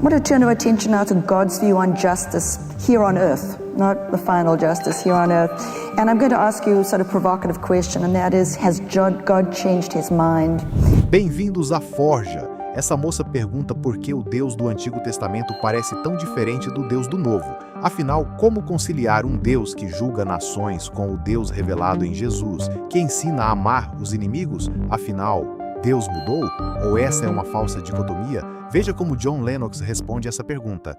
I want to turn our attention now to God's view on justice here on earth, not the final justice here on earth. And I'm going to ask you a sort of provocative question, and that is, has God changed his mind? Bem-vindos à Forja. Essa moça pergunta por que o Deus do Antigo Testamento parece tão diferente do Deus do Novo. Afinal, como conciliar um Deus que julga nações com o Deus revelado em Jesus, que ensina a amar os inimigos? Afinal, Deus mudou? Ou essa é uma falsa dicotomia? Veja como John Lennox responde essa pergunta.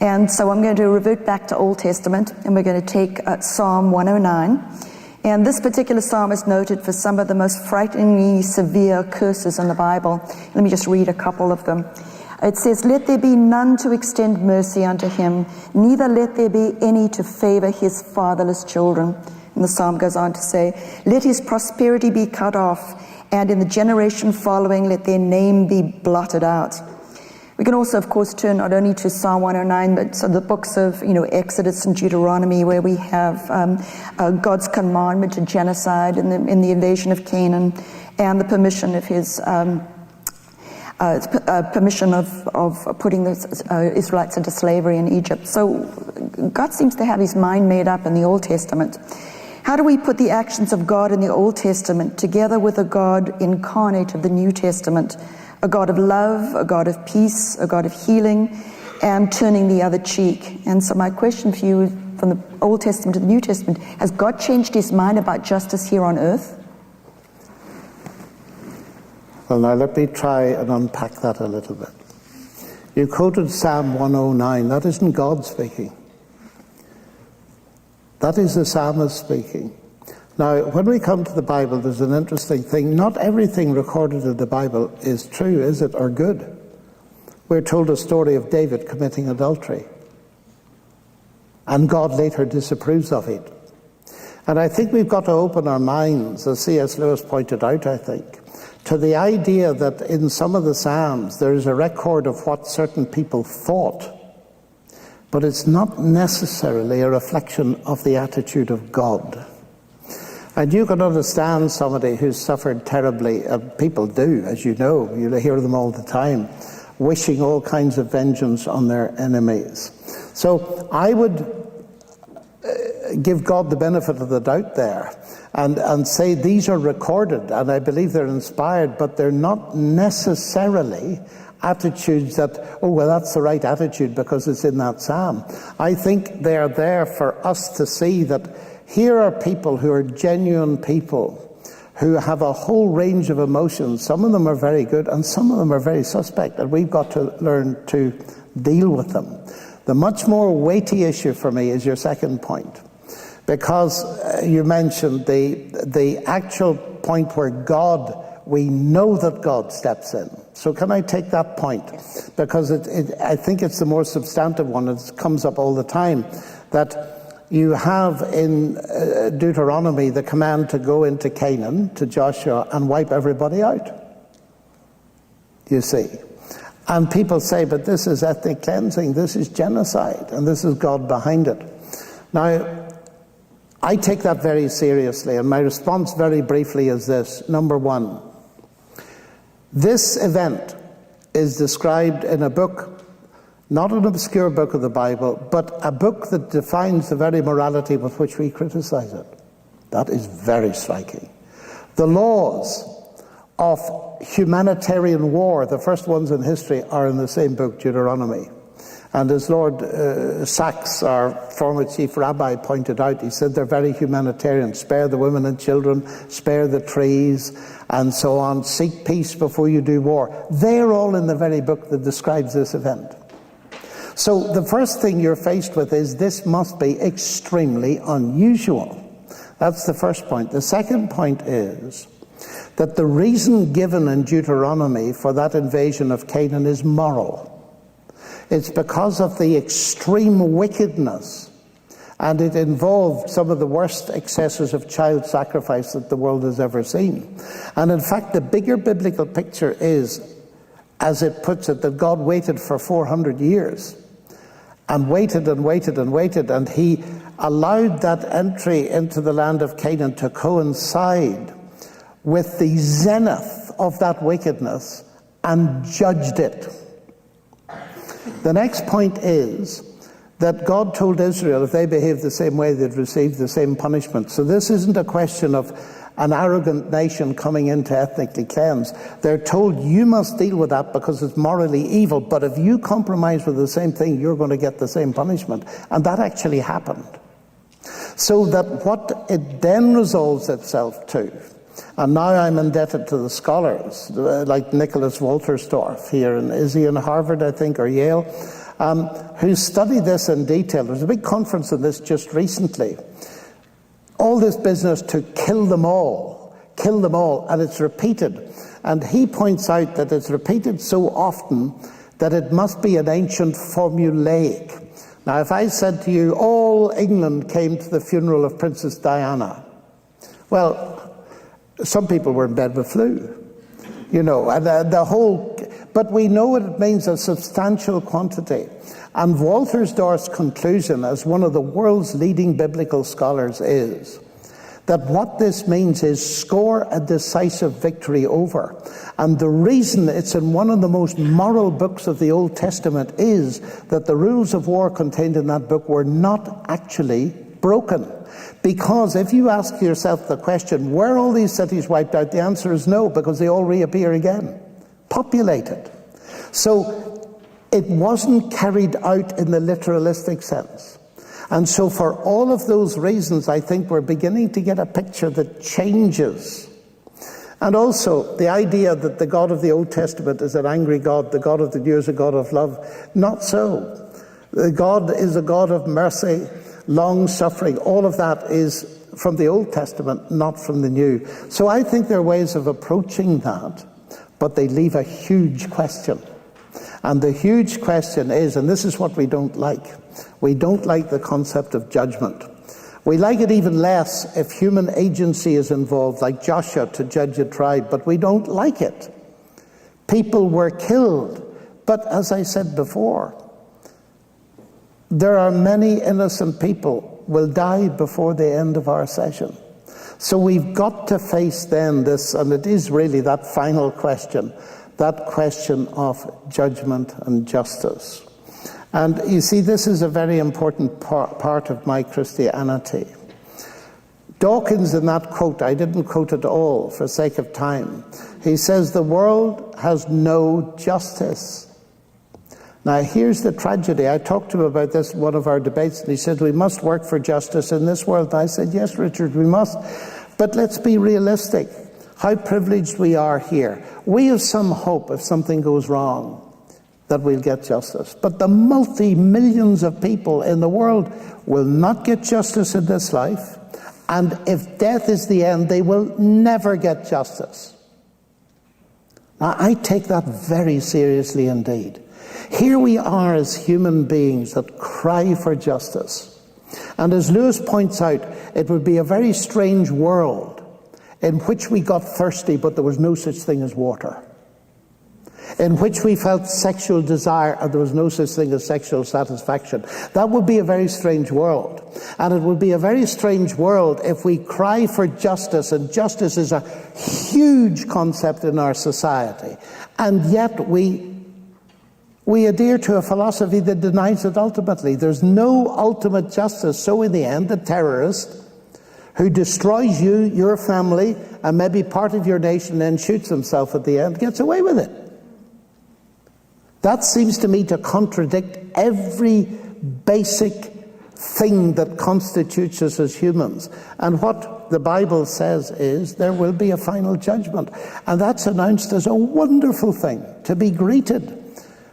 And so I'm going to revert back to Old Testament, and we're going to take Psalm 109. And this particular psalm is noted for some of the most frighteningly severe curses in the Bible. Let me just read a couple of them. It says, "Let there be none to extend mercy unto him, neither let there be any to favor his fatherless children." And the psalm goes on to say, "Let his prosperity be cut off, and in the generation following let their name be blotted out." We can also, of course, turn not only to Psalm 109, but to the books of, Exodus and Deuteronomy, where we have God's commandment to genocide in the invasion of Canaan, and the permission of his permission of putting the Israelites into slavery in Egypt. So God seems to have his mind made up in the Old Testament. How do we put the actions of God in the Old Testament together with a God incarnate of the New Testament? A God of love, a God of peace, a God of healing, and turning the other cheek. And so my question for you, from the Old Testament to the New Testament, has God changed his mind about justice here on earth? Well, now let me try and unpack that a little bit. You quoted Psalm 109. That isn't God speaking. That is the psalmist speaking. Now, when we come to the Bible, there's an interesting thing. Not everything recorded in the Bible is true, is it, or good? We're told a story of David committing adultery, and God later disapproves of it. And I think we've got to open our minds, as C.S. Lewis pointed out, I think, to the idea that in some of the Psalms there is a record of what certain people thought, but it's not necessarily a reflection of the attitude of God. And you can understand somebody who's suffered terribly, people do, as you know, you hear them all the time, wishing all kinds of vengeance on their enemies. So I would give God the benefit of the doubt there and say these are recorded, and I believe they're inspired, but they're not necessarily attitudes that, oh, well, that's the right attitude because it's in that psalm. I think they're there for us to see that here are people who are genuine people, who have a whole range of emotions. Some of them are very good and some of them are very suspect, and we've got to learn to deal with them. The much more weighty issue for me is your second point, because you mentioned the actual point where God, we know that God steps in. So can I take that point? Because I think it's the more substantive one. It comes up all the time, that you have in Deuteronomy the command to go into Canaan, to Joshua, and wipe everybody out. You see. And people say, but this is ethnic cleansing, this is genocide, and this is God behind it. Now, I take that very seriously, and my response very briefly is this. Number one, this event is described in a book, not an obscure book of the Bible, but a book that defines the very morality with which we criticize it. That is very striking. The laws of humanitarian war, the first ones in history, are in the same book, Deuteronomy. And as Lord Sachs, our former chief rabbi, pointed out, he said they're very humanitarian. Spare the women and children, spare the trees, and so on. Seek peace before you do war. They're all in the very book that describes this event. So the first thing you're faced with is this must be extremely unusual. That's the first point. The second point is that the reason given in Deuteronomy for that invasion of Canaan is moral. It's because of the extreme wickedness, and it involved some of the worst excesses of child sacrifice that the world has ever seen. And in fact, the bigger biblical picture is, as it puts it, that God waited for 400 years and waited and waited and waited, and he allowed that entry into the land of Canaan to coincide with the zenith of that wickedness and judged it. The next point is that God told Israel if they behaved the same way, they'd receive the same punishment. So this isn't a question of an arrogant nation coming in to ethnically cleanse. They're told you must deal with that because it's morally evil, but if you compromise with the same thing, you're going to get the same punishment. And that actually happened. So that what it then resolves itself to, and now I'm indebted to the scholars, like Nicholas Wolterstorff here, and is he in Harvard, I think, or Yale, who studied this in detail. There was a big conference on this just recently. All this business to kill them all, and it's repeated. And he points out that it's repeated so often that it must be an ancient formulaic. Now, if I said to you, all England came to the funeral of Princess Diana, well, some people were in bed with flu, you know, and but we know what it means, a substantial quantity. And Wolterstorff's conclusion, as one of the world's leading biblical scholars, is that what this means is score a decisive victory over. And the reason it's in one of the most moral books of the Old Testament is that the rules of war contained in that book were not actually broken. Because if you ask yourself the question, were all these cities wiped out? The answer is no, because they all reappear again, populated. So it wasn't carried out in the literalistic sense. And so for all of those reasons, I think we're beginning to get a picture that changes. And also the idea that the God of the Old Testament is an angry God, the God of the New is a God of love. Not so. God is a God of mercy, long-suffering. All of that is from the Old Testament, not from the New. So I think there are ways of approaching that, but they leave a huge question. And the huge question is, and this is what we don't like, we don't like the concept of judgment. We like it even less if human agency is involved, like Joshua to judge a tribe, but we don't like it. People were killed, but as I said before, there are many innocent people will die before the end of our session. So we've got to face then this, and it is really that final question, that question of judgment and justice. And you see, this is a very important part of my Christianity. Dawkins, in that quote, I didn't quote it all for sake of time, he says, the world has no justice. Now, here's the tragedy. I talked to him about this in one of our debates, and he said, we must work for justice in this world. And I said, yes, Richard, we must. But let's be realistic. How privileged we are here. We have some hope if something goes wrong that we'll get justice. But the multi-millions of people in the world will not get justice in this life. And if death is the end, they will never get justice. Now, I take that very seriously indeed. Here we are as human beings that cry for justice. And as Lewis points out, it would be a very strange world in which we got thirsty, but there was no such thing as water. In which we felt sexual desire and there was no such thing as sexual satisfaction. That would be a very strange world. And it would be a very strange world if we cry for justice, and justice is a huge concept in our society. And yet we adhere to a philosophy that denies it ultimately. There's no ultimate justice. So in the end, the terrorist who destroys you, your family, and maybe part of your nation, then shoots himself at the end, gets away with it. That seems to me to contradict every basic thing that constitutes us as humans. And what the Bible says is there will be a final judgment. And that's announced as a wonderful thing to be greeted.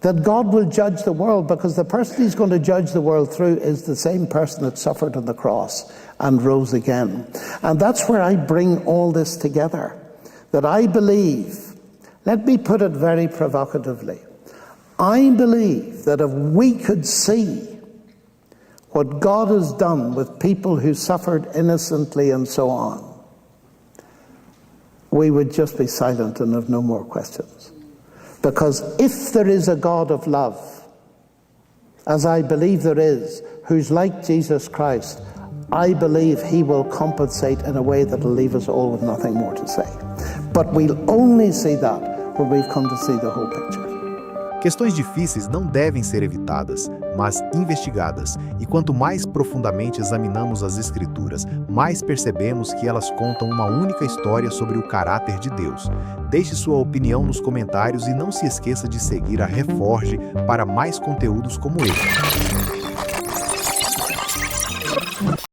That God will judge the world, because the person he's going to judge the world through is the same person that suffered on the cross and rose again. And that's where I bring all this together. That I believe, let me put it very provocatively, I believe that if we could see what God has done with people who suffered innocently and so on, we would just be silent and have no more questions. Because if there is a God of love, as I believe there is, who's like Jesus Christ, I believe he will compensate in a way that will leave us all with nothing more to say. But we'll only see that when we've come to see the whole picture. Questões difíceis não devem ser evitadas, mas investigadas, e quanto mais profundamente examinamos as Escrituras, mais percebemos que elas contam uma única história sobre o caráter de Deus. Deixe sua opinião nos comentários e não se esqueça de seguir a Reforge para mais conteúdos como este.